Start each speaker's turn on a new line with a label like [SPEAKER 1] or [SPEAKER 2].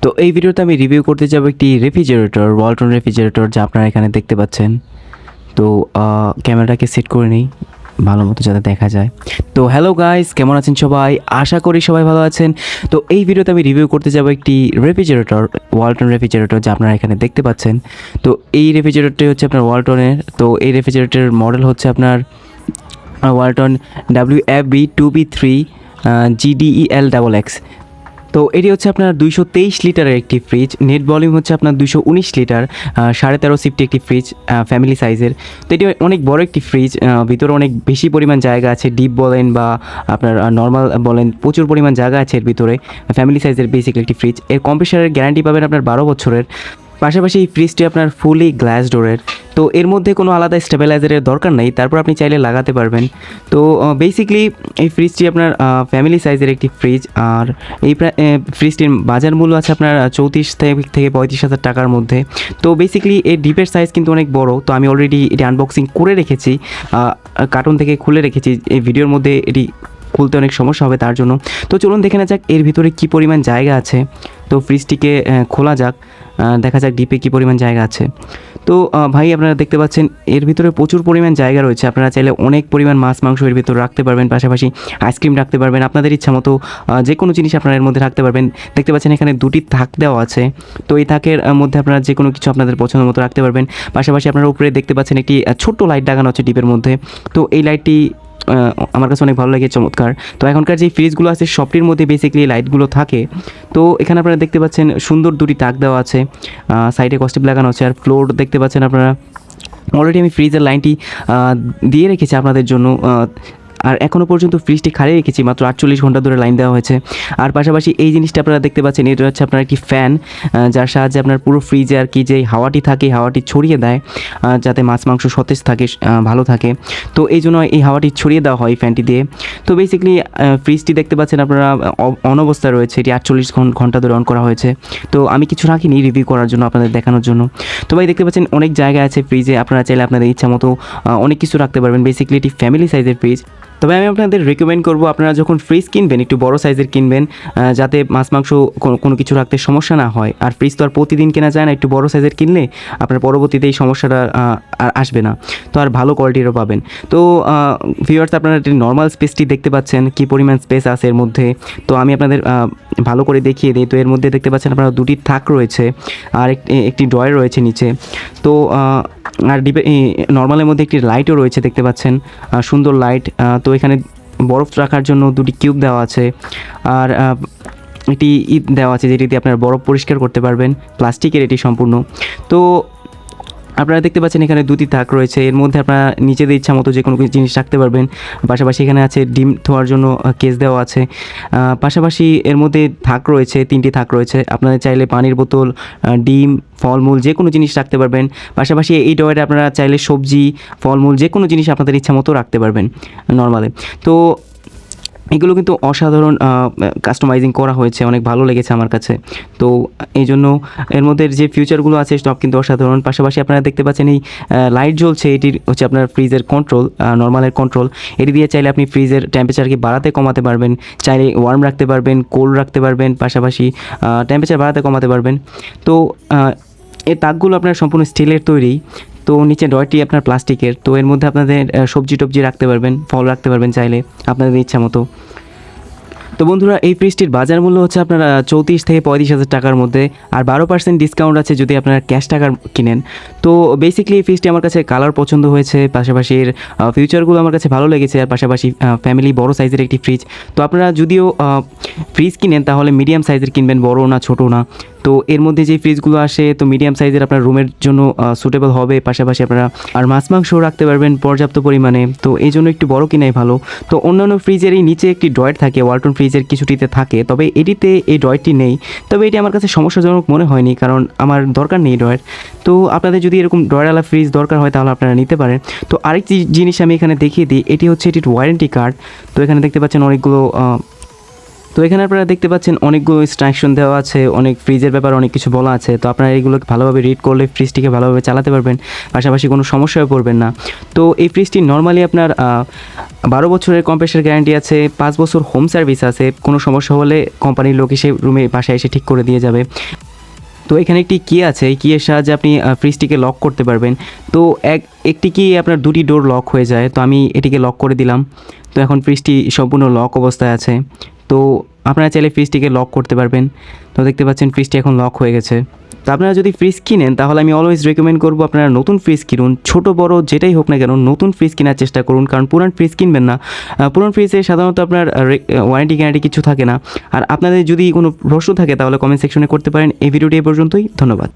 [SPEAKER 1] তো এই ভিডিওতে আমি রিভিউ করতে যাব একটি রেফ্রিজারেটর, ওয়ালটন রেফ্রিজারেটর, যা আপনারা এখানে দেখতে পাচ্ছেন। তো ক্যামেরাটাকে সেট করে নিই ভালো মতো যাতে দেখা যায়। তো হ্যালো গাইস, কেমন আছেন সবাই? আশা করি সবাই ভালো আছেন। তো এই ভিডিওতে আমি রিভিউ করতে যাব একটি রেফ্রিজারেটর, ওয়ালটন রেফ্রিজারেটর, যা আপনারা এখানে দেখতে পাচ্ছেন। তো এই রেফ্রিজারেটরটি হচ্ছে আপনার ওয়ালটনের। তো এই রেফ্রিজারেটরের মডেল হচ্ছে আপনার ওয়ালটন WFB2B3 GDEL XX। তো এটি হচ্ছে আপনার 223 লিটারের একটি ফ্রিজ। নেট ভলিউম হচ্ছে আপনার 219 লিটার, 13.5 সিফটি একটি ফ্রিজ, ফ্যামিলি সাইজের। তো এটি অনেক বড় একটি ফ্রিজ, ভিতরে অনেক বেশি পরিমাণ জায়গা আছে। ডিপ বলেন বা আপনার নর্মাল বলেন, প্রচুর পরিমাণ জায়গা আছে এর ভিতরে। ফ্যামিলি সাইজের বেসিক্যালি একটি ফ্রিজ। এর কম্প্রেসারের গ্যারান্টি পাবেন আপনার 12 বছরের। পাশাপাশি এই ফ্রিজটি আপনার ফুলি গ্লাস ডোরের। তো এর মধ্যে কোনো আলাদা স্টেবিলাইজারের দরকার নেই, তারপর আপনি চাইলে লাগাতে পারবেন। তো বেসিক্যালি এই ফ্রিজটি আপনার ফ্যামিলি সাইজের একটি ফ্রিজ। আর এই ফ্রিজটির বাজার মূল্য আছে আপনার 34 থেকে 35,000 টাকার মধ্যে। তো বেসিক্যালি এই ডিপের সাইজ কিন্তু অনেক বড়। তো আমি অলরেডি এটি আনবক্সিং করে রেখেছি, কার্টুন থেকে খুলে রেখেছি। এই ভিডিওর মধ্যে এটি খুলতে অনেক সমস্যা হবে তার জন্য। তো চলুন দেখে না যাক এর ভিতরে কী পরিমাণ জায়গা আছে। তো ফ্রিজটিকে খোলা যাক, দেখা যাক ডিপে কী পরিমাণ জায়গা আছে। তো ভাই, আপনারা দেখতে পাচ্ছেন এর ভিতরে প্রচুর পরিমাণ জায়গা রয়েছে। আপনারা চাইলে অনেক পরিমাণ মাছ মাংস এর ভিতরে রাখতে পারবেন, পাশাপাশি আইসক্রিম রাখতে পারবেন। আপনাদের ইচ্ছা মতো যে কোনো জিনিস আপনারা এর মধ্যে রাখতে পারবেন। দেখতে পাচ্ছেন এখানে দুটি থাক দেওয়া আছে। তো এই থাকের মধ্যে আপনারা যে কোনো কিছু আপনাদের পছন্দ মতো রাখতে পারবেন। পাশাপাশি আপনারা উপরে দেখতে পাচ্ছেন একটি ছোট্ট লাইট লাগানো আছে ডিপের মধ্যে। তো এই লাইটটি আমার কাছে অনেক ভালো লাগে, চমৎকার। তো এখনকার যে ফ্রিজগুলো আছে সবটির মধ্যে বেসিক্যালি লাইটগুলো থাকে। তো এখানে আপনারা দেখতে পাচ্ছেন সুন্দর দুটি তাক দেওয়া আছে, সাইডে কস্টেপ লাগানো আছে। আর ফ্লোর দেখতে পাচ্ছেন আপনারা। অলরেডি আমি ফ্রিজের লাইনটি দিয়ে রেখেছি আপনাদের জন্য। আর এখনও পর্যন্ত ফ্রিজটি খালি রেখেছি, মাত্র 48 ঘন্টা ধরে লাইন দেওয়া হয়েছে। আর পাশাপাশি এই জিনিসটা আপনারা দেখতে পাচ্ছেন, এটা হচ্ছে আপনার একটি ফ্যান, যার সাহায্যে আপনার পুরো ফ্রিজে আর কি যে হাওয়াটি থাকে, হাওয়াটি ছড়িয়ে দেয়, যাতে মাছ মাংস সতেজ থাকে, ভালো থাকে। তো এই জন্য এই হাওয়াটি ছড়িয়ে দেওয়া হয় ফ্যানটি দিয়ে। তো বেসিক্যালি ফ্রিজটি দেখতে পাচ্ছেন আপনারা অন অবস্থায় রয়েছে। এটি 48 ঘন্টা ধরে অন করা হয়েছে। তো আমি কিছু রাখিনি রিভিউ করার জন্য, আপনাদের দেখানোর জন্য। তো ভাই, দেখতে পাচ্ছেন অনেক জায়গা আছে ফ্রিজে। আপনারা চাইলে আপনাদের ইচ্ছা মতো অনেক কিছু রাখতে পারবেন। বেসিক্যালি এটি ফ্যামিলি সাইজের ফ্রিজ। তবে আমি আপনাদের রেকমেন্ড করবো, আপনারা যখন ফ্রিজ কিনবেন একটু বড় সাইজের কিনবেন, যাতে মাছ মাংস কোনো কিছু রাখতে সমস্যা না হয়। আর ফ্রিজ তো আর প্রতিদিন কেনা যায় না, একটু বড় সাইজের কিনলে আপনার পরবর্তীতে এই সমস্যাটা আর আসবে না। তো আর ভালো কোয়ালিটিরও পাবেন। তো ভিউয়ার্স, আপনারা নর্মাল স্পেসটি দেখতে পাচ্ছেন, কী পরিমাণ স্পেস আছে এর মধ্যে। তো আমি আপনাদের ভালো করে দেখিয়ে দিই। তো এর মধ্যে দেখতে পাচ্ছেন আপনারা দুটি থাক রয়েছে, আর একটি ড্রয়ার রয়েছে নিচে। তো আর ডিপে নর্মালের মধ্যে একটি লাইটও রয়েছে, দেখতে পাচ্ছেন সুন্দর লাইট। তো এখানে বরফ রাখার জন্য দুটি কিউব দেওয়া আছে। আর একটি দেওয়া আছে যেটি দিয়ে আপনার বরফ পরিষ্কার করতে পারবেন, প্লাস্টিকের এটি সম্পূর্ণ। তো আপনারা দেখতে পাচ্ছেন এখানে দুটি থাক রয়েছে। এর মধ্যে আপনারা নিজেদের ইচ্ছা মতো যে কোনো জিনিস রাখতে পারবেন। পাশাপাশি এখানে আছে ডিম ধোয়ার জন্য কেস দেওয়া আছে। পাশাপাশি এর মধ্যে থাক রয়েছে, 3টি থাক রয়েছে। আপনারা চাইলে পানির বোতল, ডিম, ফলমূল যে কোনো জিনিস রাখতে পারবেন। পাশাপাশি এই ড্রয়ারে আপনারা চাইলে সবজি, ফলমূল যে কোনো জিনিস আপনাদের ইচ্ছা মতো রাখতে পারবেন নর্মালে। তো এগুলো কিন্তু অসাধারণ কাস্টমাইজিং করা হয়েছে, অনেক ভালো লেগেছে আমার কাছে। তো এই জন্য এর মধ্যে যে ফিউচারগুলো আছে সব কিন্তু অসাধারণ। পাশাপাশি আপনারা দেখতে পাচ্ছেন এই লাইট জ্বলছে, এটির হচ্ছে আপনার ফ্রিজের কন্ট্রোল, নর্মালের কন্ট্রোল। এটি দিয়ে চাইলে আপনি ফ্রিজের টেম্পারেচারকে বাড়াতে কমাতে পারবেন, চাইলে ওয়ার্ম রাখতে পারবেন, কোল্ড রাখতে পারবেন, পাশাপাশি টেম্পারেচার বাড়াতে কমাতে পারবেন। তো এই তাকগুলো আপনার সম্পূর্ণ স্টিলের তৈরি। তো নিচে ডয়টি আপনার প্লাস্টিকের। তো এর মধ্যে আপনাদের সবজি টবজি রাখতে পারবেন, ফল রাখতে পারবেন চাইলে আপনাদের ইচ্ছা মতো। তো বন্ধুরা, এই ফ্রিজটির বাজার মূল্য হচ্ছে আপনার 34 থেকে 35,000 টাকার মধ্যে। আর 12% ডিসকাউন্ট আছে যদি আপনারা ক্যাশ টাকার কিনেন। তো বেসিক্যালি এই ফ্রিজটি আমার কাছে কালার পছন্দ হয়েছে, পাশাপাশি এর ফিউচারগুলো আমার কাছে ভালো লেগেছে। আর পাশাপাশি ফ্যামিলি বড় সাইজের একটি ফ্রিজ। তো আপনারা যদিও ফ্রিজ কিনেন তাহলে মিডিয়াম সাইজের কিনবেন, বড় না ছোটো না। তো এর মধ্যে যে ফ্রিজগুলো আসে তো মিডিয়াম সাইজের আপনার রুমের জন্য সুটেবল হবে। পাশাপাশি আপনারা আর মাছ মাংসও রাখতে পারবেন পর্যাপ্ত পরিমাণে। তো এই জন্য একটু বড় কিনাই ভালো। তো অন্যান্য ফ্রিজের এই নিচে একটি ড্রয়ার থাকে, ওয়ালটন ফ্রিজের কিছুটিতে থাকে, তবে এটিতে এই ড্রয়ারটি নেই। তবে এটি আমার কাছে সমস্যাজনক মনে হয়নি, কারণ আমার দরকার নেই ড্রয়ার। তো আপনাদের যদি এরকম ড্রয়ারওয়ালা ফ্রিজ দরকার হয় তাহলে আপনারা নিতে পারেন। তো আরেকটি জিনিস আমি এখানে দেখিয়ে দিই, এটি হচ্ছে এটির ওয়ারেন্টি কার্ড। তো এখানে দেখতে পাচ্ছেন অনেকগুলো। তো এখানে আপনারা দেখতে পাচ্ছেন অনেকগুলো ইনস্ট্রাকশন দেওয়া আছে, অনেক ফ্রিজের ব্যাপারে অনেক কিছু বলা আছে। তো আপনারা এগুলোকে ভালোভাবে রিড করলে ফ্রিজটিকে ভালোভাবে চালাতে পারবেন, পাশাপাশি কোনো সমস্যায় পড়বেন না। তো এই ফ্রিজটি নর্মালি আপনার 12 বছরের কম্প্রেসার গ্যারান্টি আছে, 5 বছর হোম সার্ভিস আছে। কোনো সমস্যা হলে কোম্পানির লোক এসে রুমে বাসায় এসে ঠিক করে দিয়ে যাবে। তো এখানে একটি কি আছে, এই কিয়ের সাহায্যে আপনি ফ্রিজটিকে লক করতে পারবেন। তো একটি কি আপনার দুটি ডোর লক হয়ে যায়। তো আমি এটিকে লক করে দিলাম। তো এখন ফ্রিজটি সম্পূর্ণ লক অবস্থায় আছে। তো আপনারা চাইলে ফ্রিজটিকে লক করতে পারবেন। তো দেখতে পাচ্ছেন ফ্রিজটি এখন লক হয়ে গেছে। তো আপনারা যদি ফ্রিজ কিনেন তাহলে আমি অলওয়েজ রেকমেন্ড করবো আপনারা নতুন ফ্রিজ কিনুন, ছোট বড় যেটাই হোক না কেন নতুন ফ্রিজ কেনার চেষ্টা করুন, কারণ পুরান ফ্রিজ কিনবেন না। পুরান ফ্রিজে সাধারণত আপনার ওয়ারেন্টি গ্যারান্টি কিছু থাকে না। আর আপনাদের যদি কোনো প্রশ্ন থাকে তাহলে কমেন্ট সেকশনে করতে পারেন। এই ভিডিওটি এ পর্যন্তই, ধন্যবাদ।